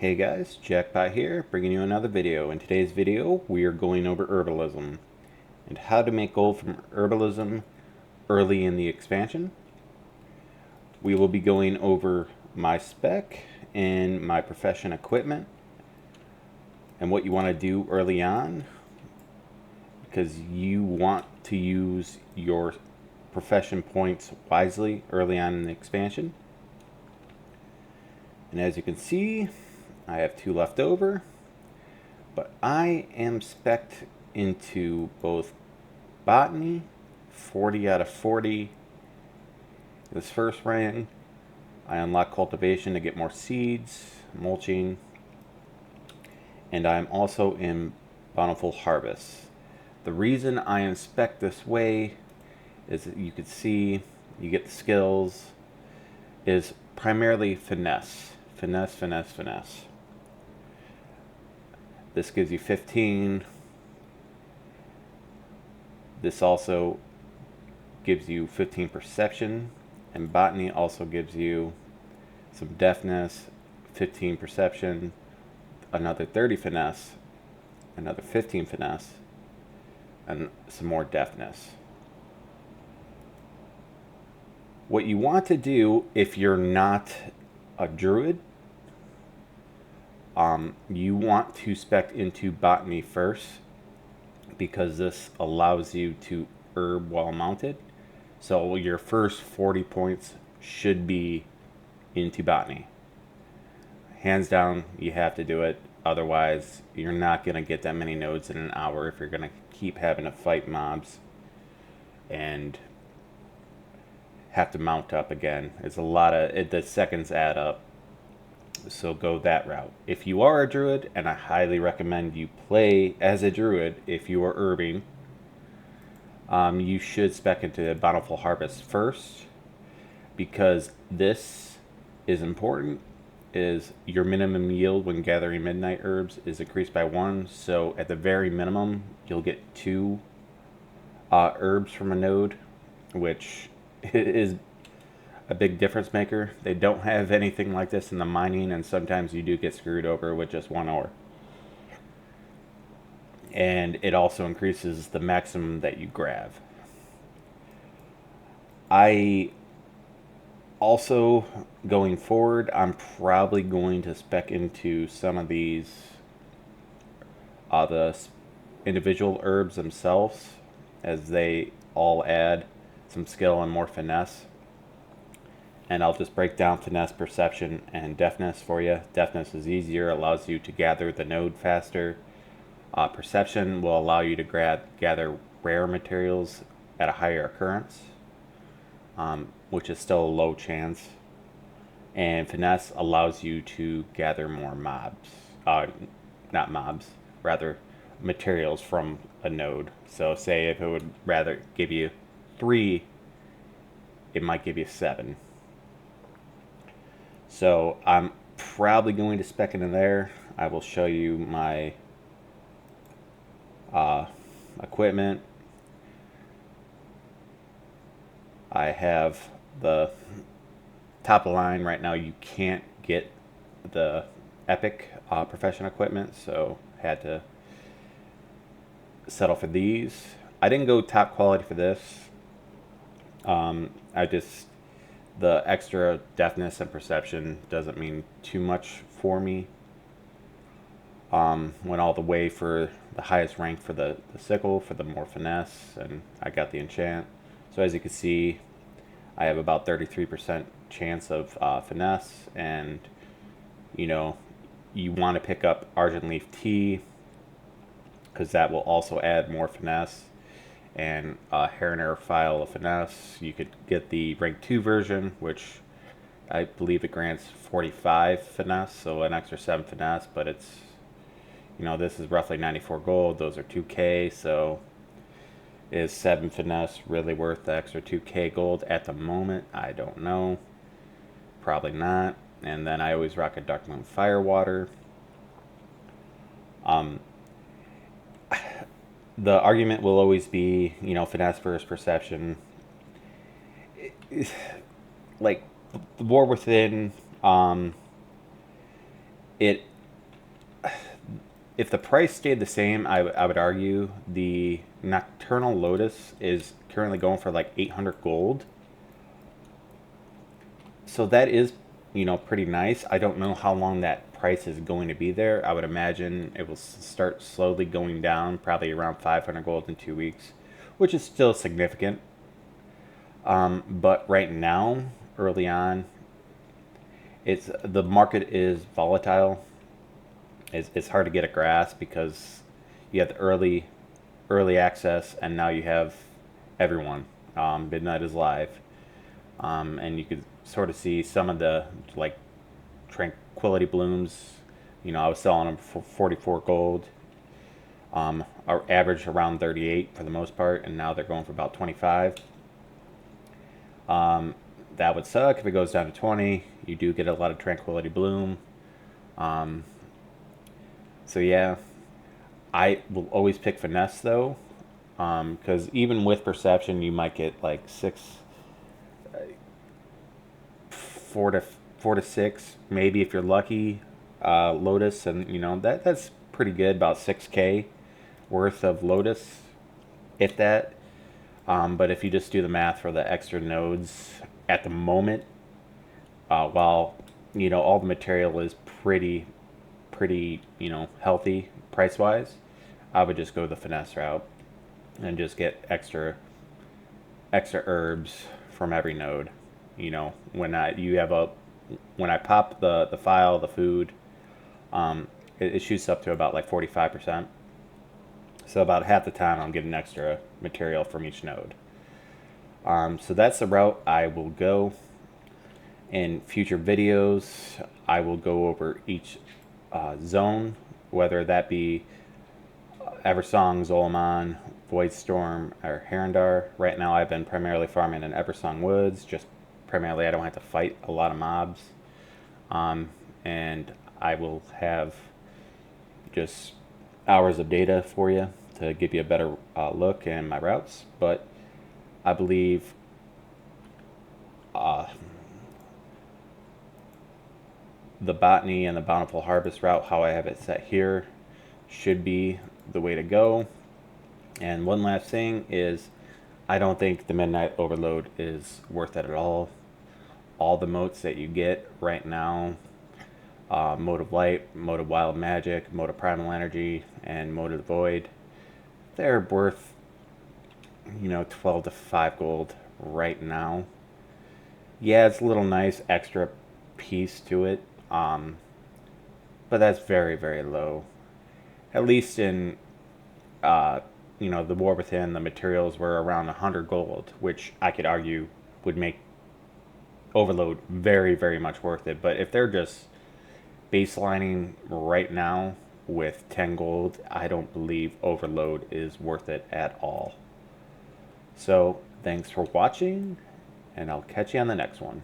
Hey guys, Jackpot here, bringing you another video. In today's video, we are going over herbalism and how to make gold from herbalism early in the expansion. We will be going over my spec and my profession equipment and what you want to do early on, because you want to use your profession points wisely early on in the expansion. And as you can see, I have 2 left over, but I am spec'd into both botany, 40 out of 40. This first ring, I unlock cultivation to get more seeds, mulching, and I'm also in bountiful harvest. The reason I am spec'd this way is that you can see, you get the skills, is primarily finesse. Finesse, finesse, finesse. This gives you 15. This also gives you 15 perception, and botany also gives you some deafness, 15 perception, another 30 finesse, another 15 finesse, and some more deafness. What you want to do if you're not a druid, you want to spec into botany first, because this allows you to herb while mounted. So your first 40 points should be into botany. Hands down, you have to do it. Otherwise, you're not going to get that many nodes in an hour if you're going to keep having to fight mobs and have to mount up again. It's a lot of the seconds add up. So go that route. If you are a druid, and I highly recommend you play as a druid if you are herbing, you should spec into bountiful harvest first, because this is important. Is your minimum yield when gathering midnight herbs is increased by 1, so at the very minimum you'll get 2 herbs from a node, which is a big difference maker. They don't have anything like this in the mining, and sometimes you do get screwed over with just 1 ore. And it also increases the maximum that you grab. I also, going forward, I'm probably going to spec into some of these the individual herbs themselves, as they all add some skill and more finesse. And I'll just break down finesse, perception, and deafness for you. Deafness is easier, allows you to gather the node faster. Perception will allow you to gather rare materials at a higher occurrence, which is still a low chance. And finesse allows you to gather more mobs. Not mobs, rather materials from a node. So say if it would rather give you 3, it might give you 7. So I'm probably going to spec into there. I will show you my equipment. I have the top of the line right now. You can't get the epic profession equipment, so had to settle for these. I didn't go top quality for this. The extra deafness and perception doesn't mean too much for me. Went all the way for the highest rank for the sickle, for the more finesse, and I got the enchant. So as you can see, I have about 33% chance of finesse, and you want to pick up Argent Leaf Tea, because that will also add more finesse, and Hair and Air File of finesse. You could get the rank 2 version, which I believe it grants 45 finesse, so an extra 7 finesse, but it's, this is roughly 94 gold, those are 2k, so is 7 finesse really worth the extra 2k gold at the moment? I don't know. Probably not. And then I always rock a Dark Moon Firewater. The argument will always be, finesse versus perception. Like, the War Within, it if the price stayed the same, I would argue the Nocturnal Lotus is currently going for like 800 gold. So that is, pretty nice. I don't know how long that price is going to be there. I would imagine it will start slowly going down, probably around 500 gold in 2 weeks, which is still significant. But right now, early on, the market is volatile. It's hard to get a grasp because you have the early access, and now you have everyone. Midnight is live, and you could sort of see some of the like tranquility blooms. I was selling them for 44 gold. Our average around 38 for the most part, and now they're going for about 25. That would suck if it goes down to 20. You do get a lot of tranquility bloom. So yeah, I will always pick finesse though, because even with perception, you might get like four to six, maybe if you're lucky. Lotus, and that's pretty good, about 6K worth of Lotus, if that. But if you just do the math for the extra nodes at the moment, while all the material is pretty healthy price wise, I would just go the finesse route and just get extra herbs from every node. When I pop the file, the food, it shoots up to about like 45%. So about half the time I'm getting extra material from each node. So that's the route I will go. In future videos, I will go over each zone, whether that be Eversong, Zolomon, Voidstorm, or Herondar. Right now I've been primarily farming in Eversong Woods, just primarily I don't have to fight a lot of mobs. And I will have just hours of data for you to give you a better look in my routes. But I believe the Botany and the Bountiful Harvest route, how I have it set here, should be the way to go. And one last thing is, I don't think the Midnight Overload is worth it at all. All the motes that you get right now, Mode of Light, Mode of Wild Magic, Mode of Primal Energy, and Mode of the Void, they're worth 12 to 5 gold right now. Yeah, it's a little nice extra piece to it, but that's very, very low. At least in the War Within, the materials were around 100 gold, which I could argue would make Overload very, very much worth it. But if they're just baselining right now with 10 gold, I don't believe Overload is worth it at all. So thanks for watching, and I'll catch you on the next one.